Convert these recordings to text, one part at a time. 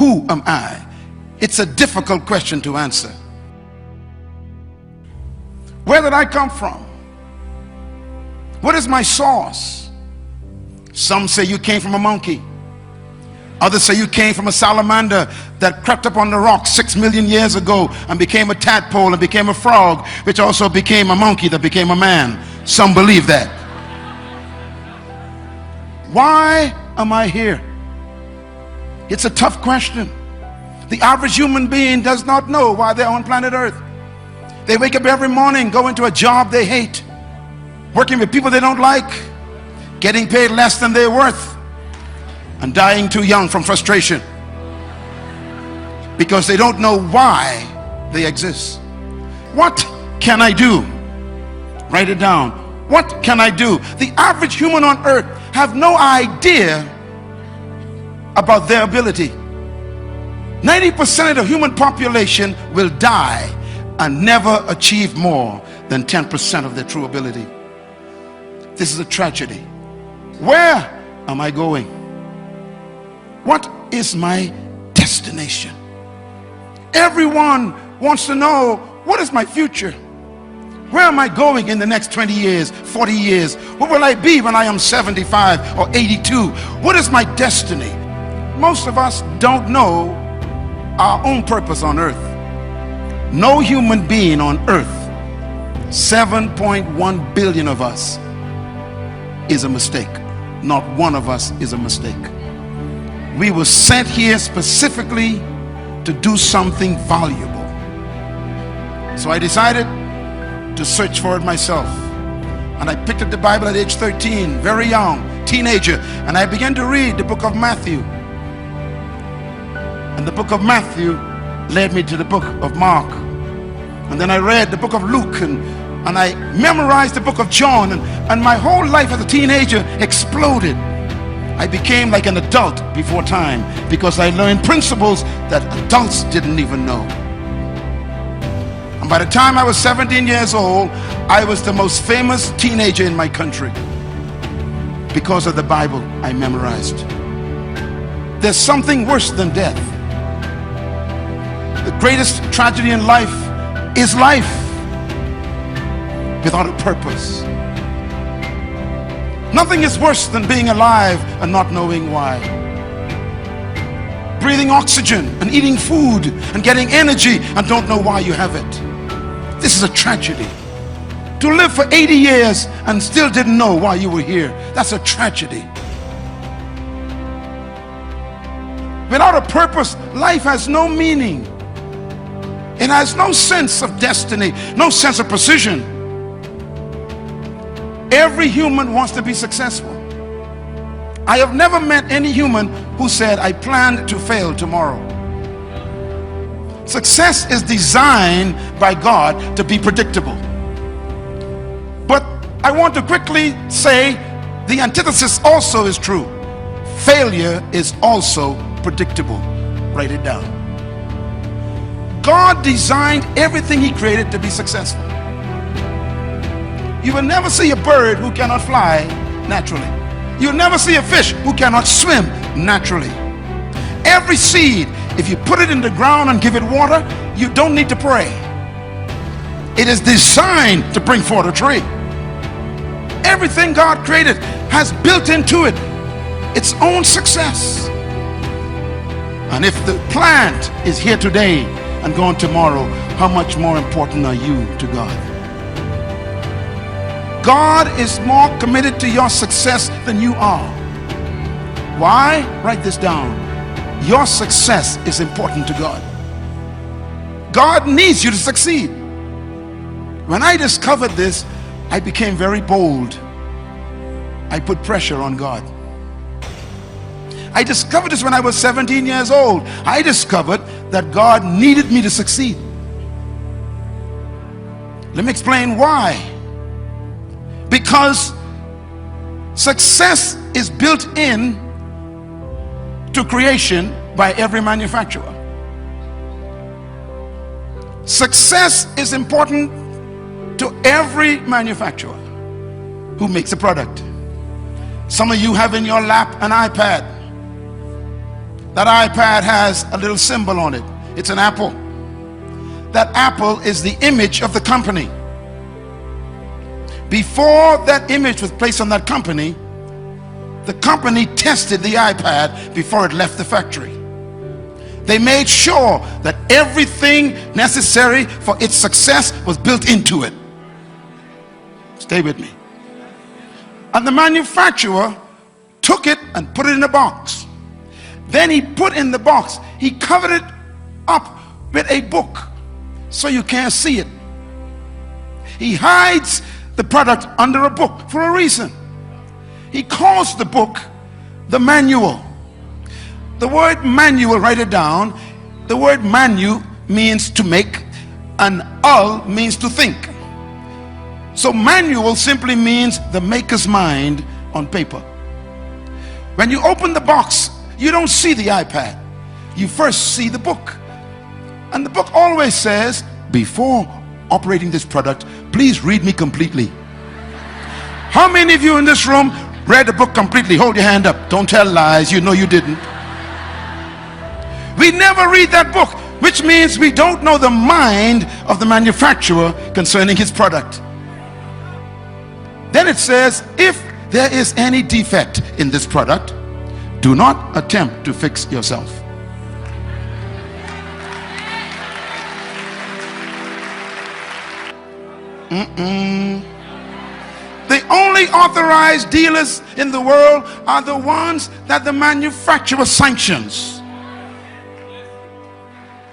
Who am I? It's a difficult question to answer. Where did I come from? What is my source? Some say you came from a monkey. Others say you came from a salamander that crept up on the rock 6 million years ago and became a tadpole and became a frog, which also became a monkey that became a man. Some believe that. Why am I here? It's a tough question. The average human being does not know why they're on planet Earth. They wake up every morning, go into a job they hate, working with people they don't like, getting paid less than they're worth, and dying too young from frustration because they don't know why they exist. What can I do? Write it down. What can I do? The average human on earth have no idea about their ability. 90% of the human population will die and never achieve more than 10% of their true ability. This is a tragedy. Where am I going? What is my destination? Everyone wants to know, what is my future? Where am I going in the next 20 years, 40 years? What will I be when I am 75 or 82? What is my destiny? Most of us don't know our own purpose on earth. No human being on earth, 7.1 billion of us, is a mistake. Not one of us is a mistake. We were sent here specifically to do something valuable. So I decided to search for it myself. And I picked up the Bible at age 13, very young, teenager, and I began to read the book of Matthew. And the book of Matthew led me to the book of Mark. And then I read the book of Luke, and I memorized the book of John, and my whole life as a teenager exploded. I became like an adult before time because I learned principles that adults didn't even know. And by the time I was 17 years old, I was the most famous teenager in my country because of the Bible I memorized. There's something worse than death. The greatest tragedy in life is life without a purpose. Nothing is worse than being alive and not knowing why. Breathing oxygen and eating food and getting energy and don't know why you have it. This is a tragedy. To live for 80 years and still didn't know why you were here, that's a tragedy. Without a purpose, life has no meaning. It has no sense of destiny, no sense of precision. Every human wants to be successful. I have never met any human who said, I planned to fail tomorrow. Success is designed by God to be predictable. But I want to quickly say the antithesis also is true. Failure is also predictable. Write it down. God designed everything He created to be successful. You will never see a bird who cannot fly naturally. You'll never see a fish who cannot swim naturally. Every seed, if you put it in the ground and give it water, you don't need to pray. It is designed to bring forth a tree. Everything God created has built into it its own success. And if the plant is here today and gone tomorrow, how much more important are you to God? God is more committed to your success than you are. Why? Write this down. Your success is important to God. God needs you to succeed. When I discovered this, I became very bold. I put pressure on God. I discovered this when I was 17 years old. I discovered that God needed me to succeed. Let me explain why. Because success is built in to creation by every manufacturer. Success is important to every manufacturer who makes a product. Some of you have in your lap an iPad. That iPad has a little symbol on it. It's an apple. That apple is the image of the company. Before that image was placed on that company, the company tested the iPad before it left the factory. They made sure that everything necessary for its success was built into it. Stay with me. And the manufacturer took it and put it in a box. Then he put in the box, he covered it up with a book so you can't see it. He hides the product under a book for a reason. He calls the book the manual. The word manual, write it down. The word manu means to make, and ul means to think. So manual simply means the maker's mind on paper. When you open the box, you don't see the iPad. You first see the book. And the book always says, before operating this product, please read me completely. How many of you in this room read the book completely? Hold your hand up. Don't tell lies. You know you didn't. We never read that book, which means we don't know the mind of the manufacturer concerning his product. Then it says, if there is any defect in this product, do not attempt to fix yourself. The only authorized dealers in the world are the ones that the manufacturer sanctions.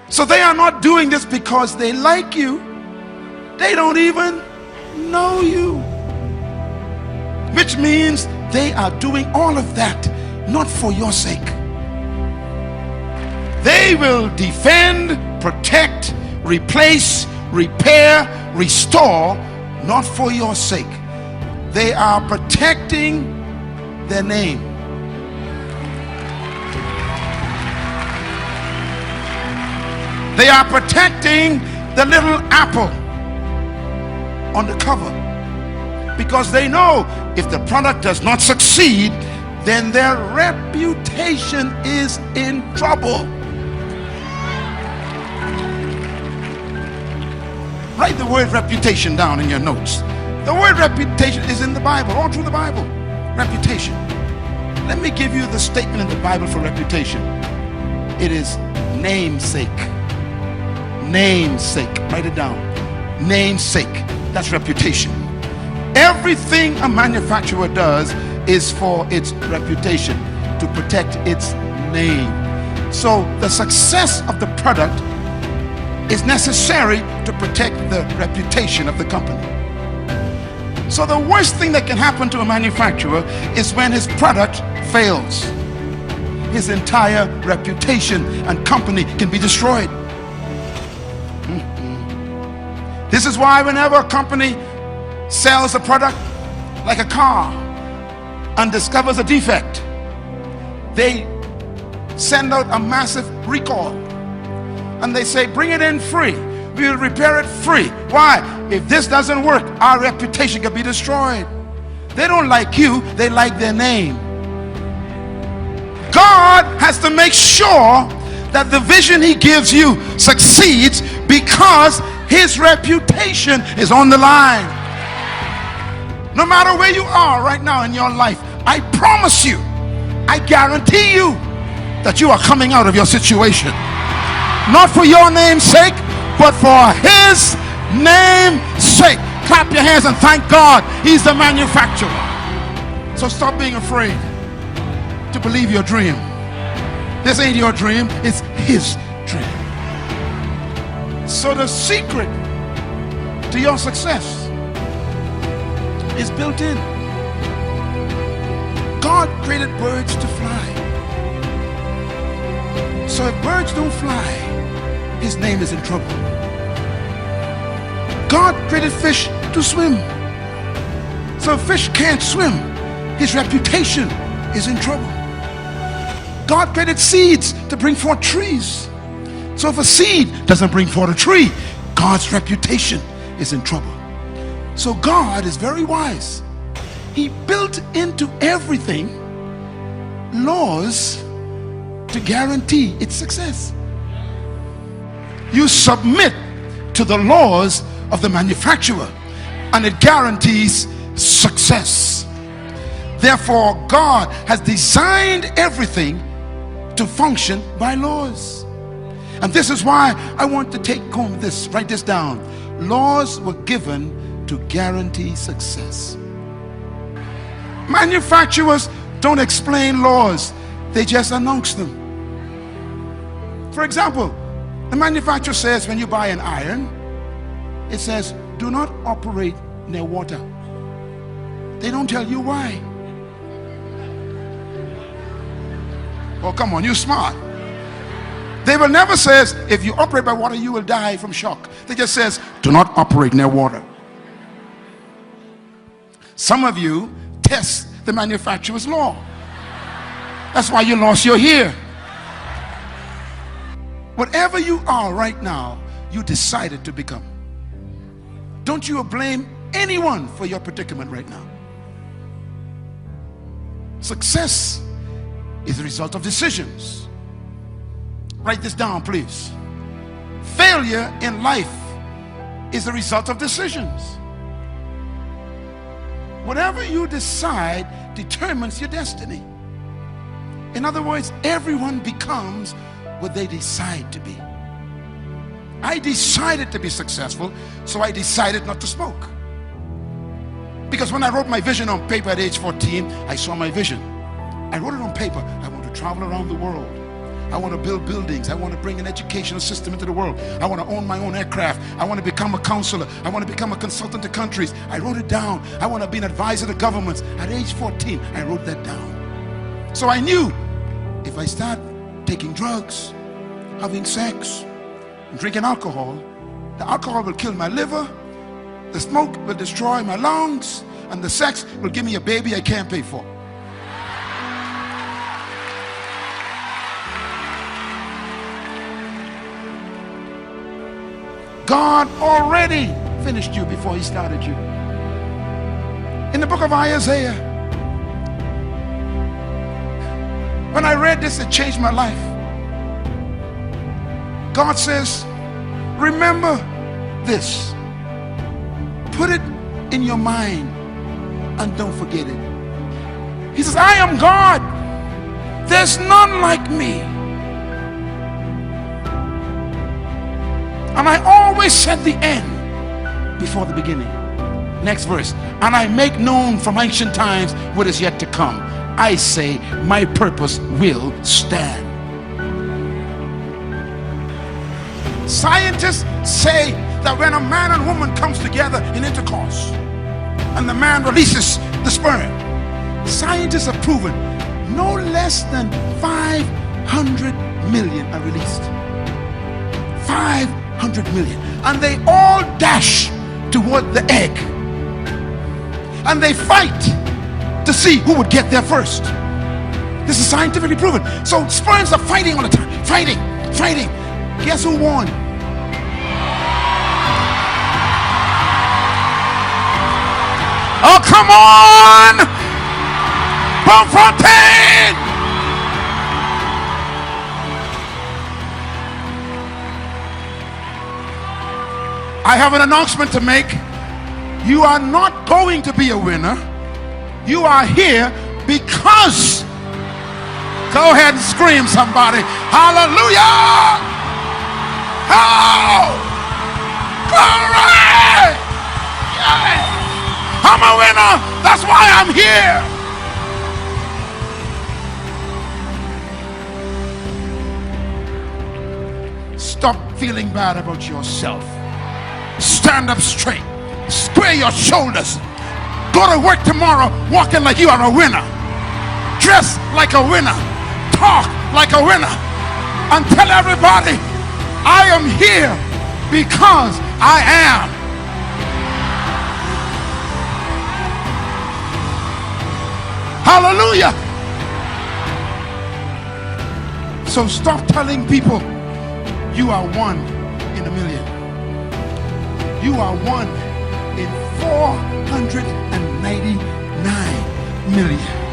So they are not doing this because they like you. They don't even know you. Which means they are doing all of that not for your sake. They will defend, protect, replace, repair, restore, not for your sake. They are protecting their name. They are protecting the little apple on the cover, because they know if the product does not succeed, then their reputation is in trouble. Write the word reputation down in your notes. The word reputation is in the Bible, all through the Bible. Reputation. Let me give you the statement in the Bible for reputation. It is namesake. Namesake. Write it down. Namesake. That's reputation. Everything a manufacturer does is for its reputation, to protect its name. So the success of the product is necessary to protect the reputation of the company. So the worst thing that can happen to a manufacturer is when his product fails. His entire reputation and company can be destroyed. This is why whenever a company sells a product like a car and discovers a defect, they send out a massive recall and they say, bring it in free, we'll repair it free. Why? If this doesn't work, our reputation can be destroyed. They don't like you, they like their name. God has to make sure that the vision he gives you succeeds, because his reputation is on the line. No matter where you are right now in your life, I promise you, I guarantee you that you are coming out of your situation. Not for your name's sake, but for his name's sake. Clap your hands and thank God he's the manufacturer. So stop being afraid to believe your dream. This ain't your dream, it's his dream. So the secret to your success is built in. God created birds to fly. So if birds don't fly, his name is in trouble. God created fish to swim. So if fish can't swim, his reputation is in trouble. God created seeds to bring forth trees. So if a seed doesn't bring forth a tree, God's reputation is in trouble. So God is very wise. He built into everything laws to guarantee its success. You submit to the laws of the manufacturer, and it guarantees success. Therefore, God has designed everything to function by laws. And this is why I want to take home this, write this down. Laws were given to guarantee success. Manufacturers don't explain laws, they just announce them. For example, the manufacturer says when you buy an iron, it says, do not operate near water. They don't tell you why. Oh, come on, you're smart. They will never say, if you operate by water, you will die from shock. They just says, do not operate near water. Some of you test the manufacturer's law. That's why you lost your ear. Whatever you are right now, you decided to become. Don't you blame anyone for your predicament right now. Success is the result of decisions. Write this down, please. Failure in life is the result of decisions. Whatever you decide determines your destiny. In other words, everyone becomes what they decide to be. I decided to be successful, so I decided not to smoke. Because when I wrote my vision on paper at age 14, I saw my vision. I wrote it on paper. I want to travel around the world. I want to build buildings. I want to bring an educational system into the world. I want to own my own aircraft. I want to become a counselor. I want to become a consultant to countries. I wrote it down. I want to be an advisor to governments. At age 14, I wrote that down. So I knew if I start taking drugs, having sex, drinking alcohol, the alcohol will kill my liver, the smoke will destroy my lungs, and the sex will give me a baby I can't pay for. God already finished you before he started you. In the book of Isaiah, when I read this, it changed my life. God says, remember this. Put it in your mind and don't forget it. He says, I am God. There's none like me. And I always set the end before the beginning. Next verse. And I make known from ancient times what is yet to come. I say, my purpose will stand. Scientists say that when a man and woman comes together in intercourse and the man releases the sperm, scientists have proven no less than 500 million are released. 500 million. And they all dash toward the egg. And they fight to see who would get there first. This is scientifically proven. So sperms are fighting all the time. Fighting. Guess who won? Oh, come on! Bonfontaine! I have an announcement to make. You are not going to be a winner. You are here because. Go ahead and scream, somebody. Hallelujah! Oh! Glory! Yeah! I'm a winner. That's why I'm here. Stop feeling bad about yourself. Stand up straight. Square your shoulders. Go to work tomorrow walking like you are a winner. Dress like a winner. Talk like a winner. And tell everybody, I am here because I am. Hallelujah. So stop telling people you are one in a million. You are one in 499 million.